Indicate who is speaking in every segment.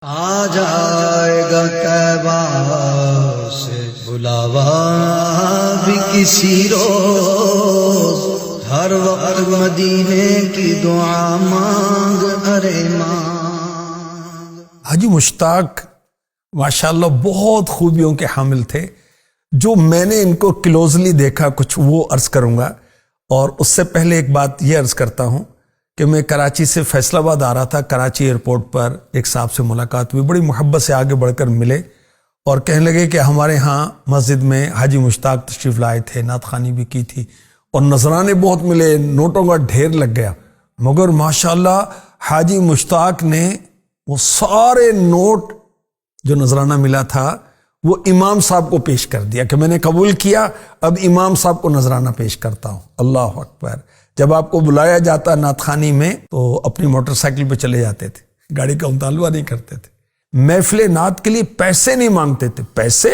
Speaker 1: آ جائے گا طیبہ سے بلاوا بھی کسی روز، ہر وقت مدینے کی دعا مانگ، ارے مانگ۔
Speaker 2: حاجی مشتاق ماشاءاللہ بہت خوبیوں کے حامل تھے، جو میں نے ان کو کلوزلی دیکھا کچھ وہ عرض کروں گا، اور اس سے پہلے ایک بات یہ عرض کرتا ہوں کہ میں کراچی سے فیصل آباد آ رہا تھا، کراچی ایئرپورٹ پر ایک صاحب سے ملاقات ہوئی، بڑی محبت سے آگے بڑھ کر ملے اور کہنے لگے کہ ہمارے ہاں مسجد میں حاجی مشتاق تشریف لائے تھے، نعت خوانی بھی کی تھی اور نذرانے بہت ملے، نوٹوں کا ڈھیر لگ گیا، مگر ماشاءاللہ حاجی مشتاق نے وہ سارے نوٹ جو نذرانہ ملا تھا وہ امام صاحب کو پیش کر دیا کہ میں نے قبول کیا، اب امام صاحب کو نذرانہ پیش کرتا ہوں۔ اللہ اکبر۔ جب آپ کو بلایا جاتا نعت خوانی میں تو اپنی موٹر سائیکل پہ چلے جاتے تھے، گاڑی کا مطالبہ نہیں کرتے تھے، محفل نعت کے لیے پیسے نہیں مانگتے تھے، پیسے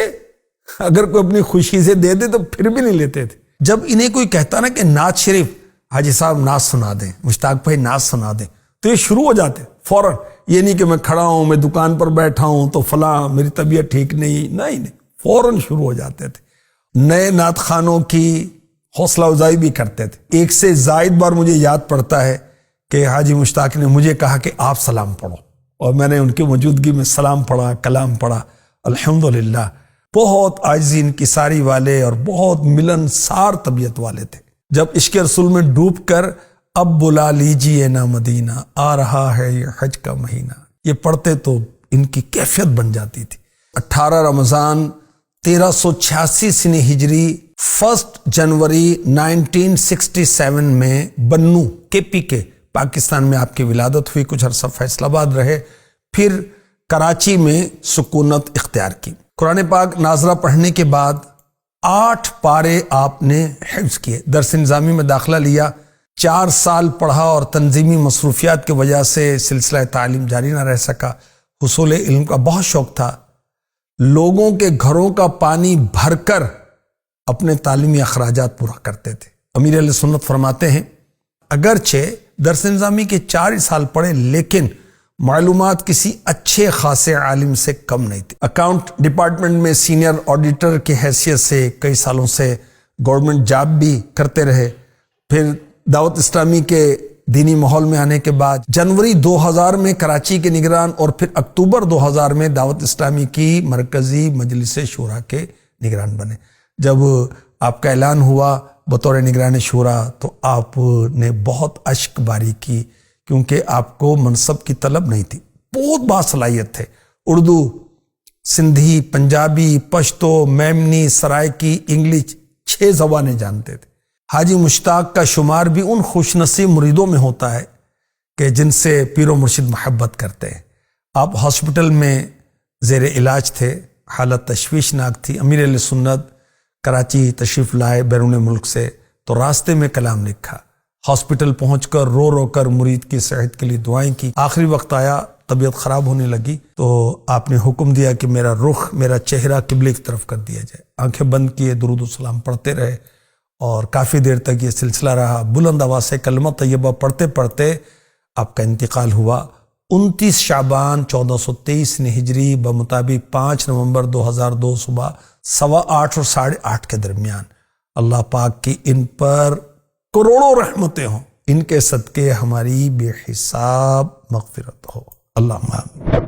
Speaker 2: اگر کوئی اپنی خوشی سے دے دے تو پھر بھی نہیں لیتے تھے۔ جب انہیں کوئی کہتا نا کہ نعت شریف حاجی صاحب نعت سنا دیں، مشتاق بھائی نعت سنا دیں، تو یہ شروع ہو جاتے فوراً۔ یہ نہیں کہ میں کھڑا ہوں، میں دکان پر بیٹھا ہوں تو فلاں میری طبیعت ٹھیک نہیں، فوراً شروع ہو جاتے تھے۔ نئے نعت خوانوں کی حوصلہ افزائی بھی کرتے تھے۔ ایک سے زائد بار مجھے یاد پڑتا ہے کہ حاجی مشتاق نے مجھے کہا کہ آپ سلام پڑھو، اور میں نے ان کی موجودگی میں سلام پڑھا، کلام پڑھا۔ الحمدللہ بہت عاجزی انکساری والے اور بہت ملنسار طبیعت والے تھے۔ جب عشق رسول میں ڈوب کر اب بلا لیجئے نا مدینہ، آ رہا ہے یہ حج کا مہینہ، یہ پڑھتے تو ان کی کیفیت بن جاتی تھی۔ 18 رمضان 1386 سنی ہجری 1 جنوری 1967 میں بنو KPK پاکستان میں آپ کی ولادت ہوئی، کچھ عرصہ فیصل آباد رہے، پھر کراچی میں سکونت اختیار کی۔ قرآن پاک ناظرہ پڑھنے کے بعد 8 پارے آپ نے حفظ کیے، درس نظامی میں داخلہ لیا، 4 سال پڑھا اور تنظیمی مصروفیات کی وجہ سے سلسلہ تعلیم جاری نہ رہ سکا۔ حصول علم کا بہت شوق تھا، لوگوں کے گھروں کا پانی بھر کر اپنے تعلیمی اخراجات پورا کرتے تھے۔ امیر اہل سنت فرماتے ہیں اگرچہ درس نظامی کے 4 ہی سال پڑھے لیکن معلومات کسی اچھے خاصے عالم سے کم نہیں تھی۔ اکاؤنٹ ڈپارٹمنٹ میں سینئر آڈیٹر کی حیثیت سے کئی سالوں سے گورنمنٹ جاب بھی کرتے رہے۔ پھر دعوت اسلامی کے دینی ماحول میں آنے کے بعد جنوری 2000 میں کراچی کے نگران اور پھر اکتوبر 2000 میں دعوت اسلامی کی مرکزی مجلس شورا کے نگران بنے۔ جب آپ کا اعلان ہوا بطور نگران شورا تو آپ نے بہت اشک باری کی، کیونکہ آپ کو منصب کی طلب نہیں تھی، بہت باصلاحیت تھے، اردو، سندھی، پنجابی، پشتو، میمنی، سرائکی، انگلش 6 زبانیں جانتے تھے۔ حاجی مشتاق کا شمار بھی ان خوش نصیب مریدوں میں ہوتا ہے کہ جن سے پیر و مرشد محبت کرتے ہیں۔ آپ ہاسپٹل میں زیر علاج تھے، حالت تشویشناک تھی، امیر اہل سنت کراچی تشریف لائے بیرون ملک سے تو راستے میں کلام لکھا، ہاسپٹل پہنچ کر رو رو کر مرید کی صحت کے لیے دعائیں کی۔ آخری وقت آیا، طبیعت خراب ہونے لگی تو آپ نے حکم دیا کہ میرا رخ، میرا چہرہ قبلے کی طرف کر دیا جائے۔ آنکھیں بند کیے، درود و سلام پڑھتے رہے اور کافی دیر تک یہ سلسلہ رہا۔ بلند آواز سے کلمہ طیبہ پڑھتے پڑھتے آپ کا انتقال ہوا 29 شعبان 1423 ہجری بمطابق 5 نومبر 2002 صبح 8:15 اور 8:30 کے درمیان۔ اللہ پاک کی ان پر کروڑوں رحمتیں ہوں، ان کے صدقے ہماری بے حساب مغفرت ہو، اللہم آمین۔